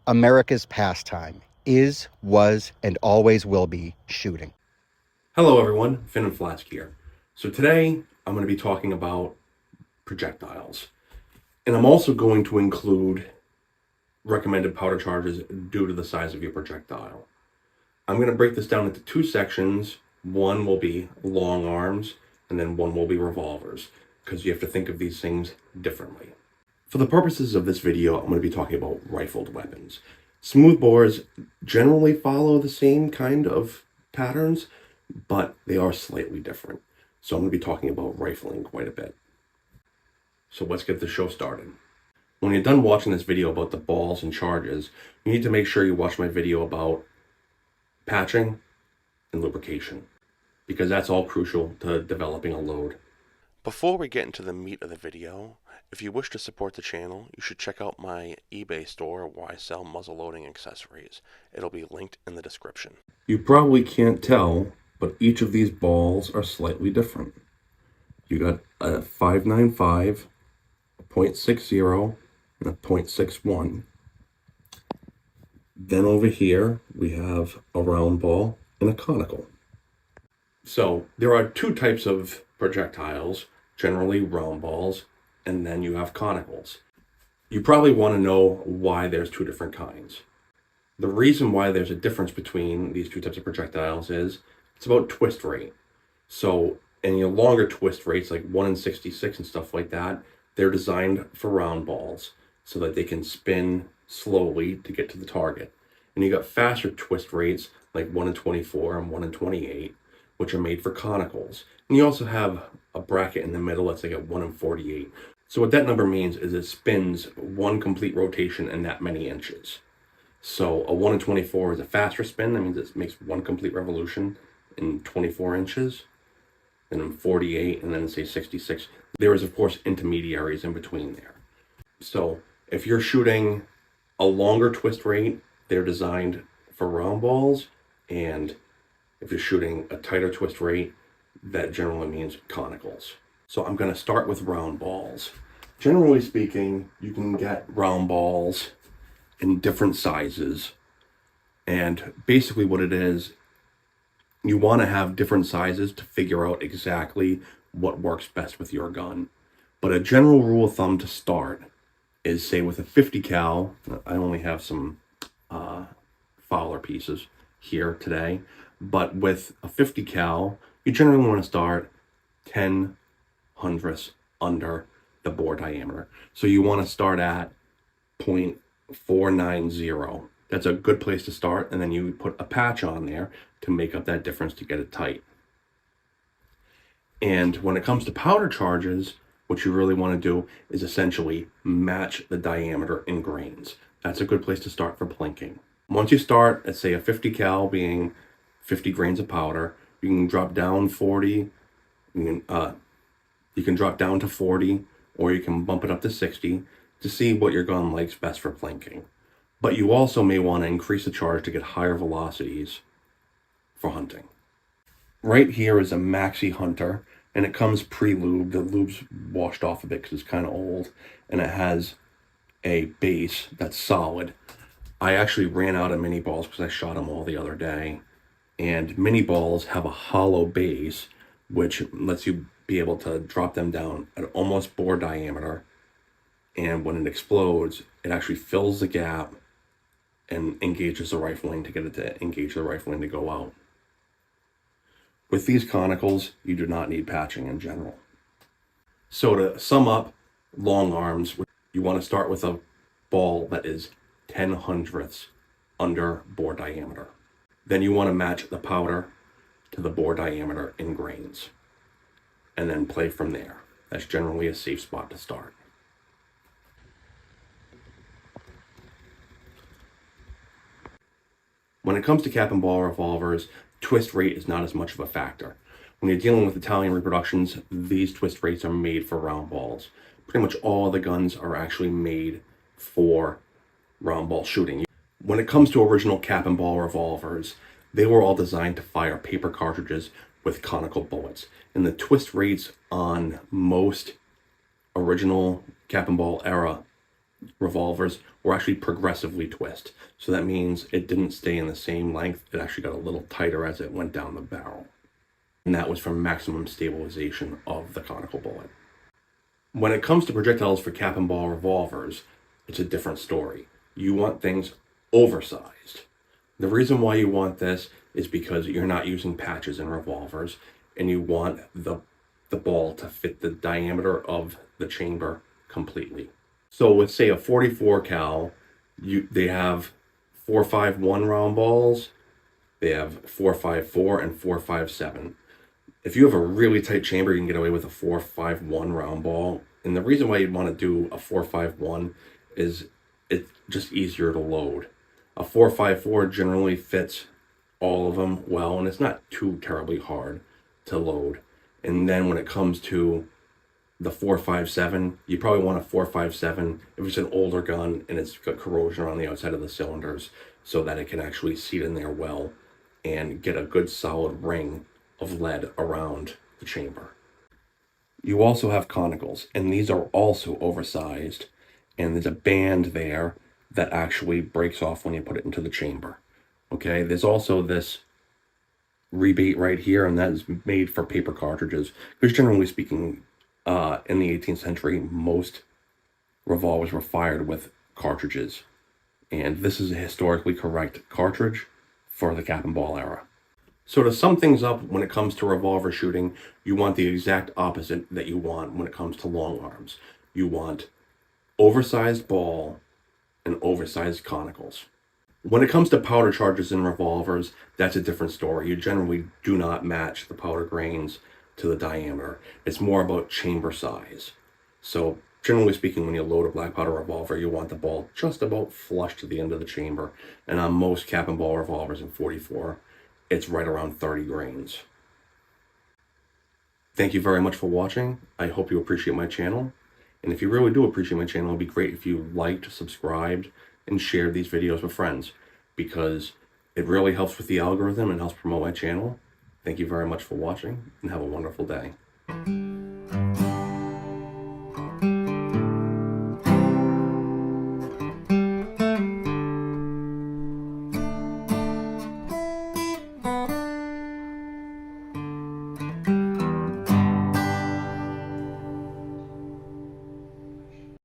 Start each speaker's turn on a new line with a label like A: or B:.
A: America's pastime is, was, and always will be shooting.
B: Hello everyone, Finn and Flask here. So today I'm going to be talking about projectiles. And I'm also going to include recommended powder charges due to the size of your projectile. I'm going to break this down into two sections. One will be long arms and then one will be revolvers, because you have to think of these things differently. For the purposes of this video, I'm going to be talking about rifled weapons. Smoothbores generally follow the same kind of patterns, but they are slightly different. So I'm going to be talking about rifling quite a bit. So let's get the show started. When you're done watching this video about the balls and charges, you need to make sure you watch my video about patching and lubrication, because that's all crucial to developing a load. Before we get into the meat of the video, if you wish to support the channel, you should check out my eBay store where I sell muzzleloading accessories. It'll be linked in the description. You probably can't tell, but each of these balls are slightly different. You got a 5.95, a .60, and a .61. Then over here, we have a round ball and a conical. So there are two types of projectiles, generally round balls, and then you have conicals. You probably want to know why there's two different kinds. The reason why there's a difference between these two types of projectiles is it's about twist rate. So in your longer twist rates, like 1 in 66 and stuff like that, they're designed for round balls so that they can spin slowly to get to the target. And you got faster twist rates like 1 in 24 and 1 in 28, which are made for conicals. And you also have a bracket in the middle that's like a 1 in 48. So what that number means is it spins one complete rotation in that many inches. So a 1 in 24 is a faster spin. That means it makes one complete revolution in 24 inches. And then 48, and then say 66. There is, of course, intermediaries in between there. So if you're shooting a longer twist rate, they're designed for round balls. And if you're shooting a tighter twist rate, that generally means conicals. So I'm going to start with round balls. Generally speaking, you can get round balls in different sizes. And basically what it is, you want to have different sizes to figure out exactly what works best with your gun. But a general rule of thumb to start is, say with a 50 cal, I only have some Fowler pieces here today, but with a 50 cal, you generally want to start 10 hundredths under the bore diameter. So you want to start at 0.490. That's a good place to start, and then you put a patch on there to make up that difference to get it tight. And when it comes to powder charges, what you really want to do is essentially match the diameter in grains. That's a good place to start for plinking. Once you start at, say, a 50 cal being 50 grains of powder, you can drop down 40, you can drop down to 40, or you can bump it up to 60 to see what your gun likes best for plinking. But you also may want to increase the charge to get higher velocities for hunting. Right here is a Maxi Hunter, and it comes pre-lubed. The lube's washed off a bit because it's kind of old, and it has a base that's solid. I actually ran out of mini balls because I shot them all the other day, and mini balls have a hollow base, which lets you be able to drop them down at almost bore diameter, and when it explodes, it actually fills the gap and engages the rifling to get it to engage the rifling to go out. With these conicals, you do not need patching in general. So to sum up, long arms, you want to start with a ball that is 10 hundredths under bore diameter. Then you want to match the powder to the bore diameter in grains, and then play from there. That's generally a safe spot to start. When it comes to cap and ball revolvers, twist rate is not as much of a factor. When you're dealing with Italian reproductions, these twist rates are made for round balls. Pretty much all the guns are actually made for round ball shooting. When it comes to original cap and ball revolvers, they were all designed to fire paper cartridges with conical bullets. And the twist rates on most original cap and ball era revolvers were actually progressively twist. So that means it didn't stay in the same length. It actually got a little tighter as it went down the barrel. And that was for maximum stabilization of the conical bullet. When it comes to projectiles for cap and ball revolvers, it's a different story. You want things oversized. The reason why you want this is because you're not using patches in revolvers, and you want the ball to fit the diameter of the chamber completely. So with, say, a 44 cal, they have 4.51 round balls, they have 4.54 and 4.57. If you have a really tight chamber, you can get away with a 4.51 round ball. And the reason why you'd want to do a 4.51 is it's just easier to load. A 4.54 generally fits all of them well, and it's not too terribly hard to load. And then when it comes to the 4.57, you probably want a 4.57 if it's an older gun and it's got corrosion around the outside of the cylinders, so that it can actually seat in there well and get a good solid ring of lead around the chamber. You also have conicals, and these are also oversized, and there's a band there that actually breaks off when you put it into the chamber. Okay, there's also this rebate right here, and that is made for paper cartridges, because generally speaking, in the 18th century, most revolvers were fired with cartridges, and this is a historically correct cartridge for the cap and ball era. So to sum things up, when it comes to revolver shooting, you want the exact opposite that you want when it comes to long arms. You want oversized ball and oversized conicals. When it comes to powder charges in revolvers, that's a different story. You generally do not match the powder grains to the diameter. It's more about chamber size. So generally speaking, when you load a black powder revolver, you want the ball just about flush to the end of the chamber. And on most cap and ball revolvers in 44, it's right around 30 grains. Thank you very much for watching. I hope you appreciate my channel. And if you really do appreciate my channel, it'd be great if you liked, subscribed, and shared these videos with friends, because it really helps with the algorithm and helps promote my channel. Thank you very much for watching, and have a wonderful day.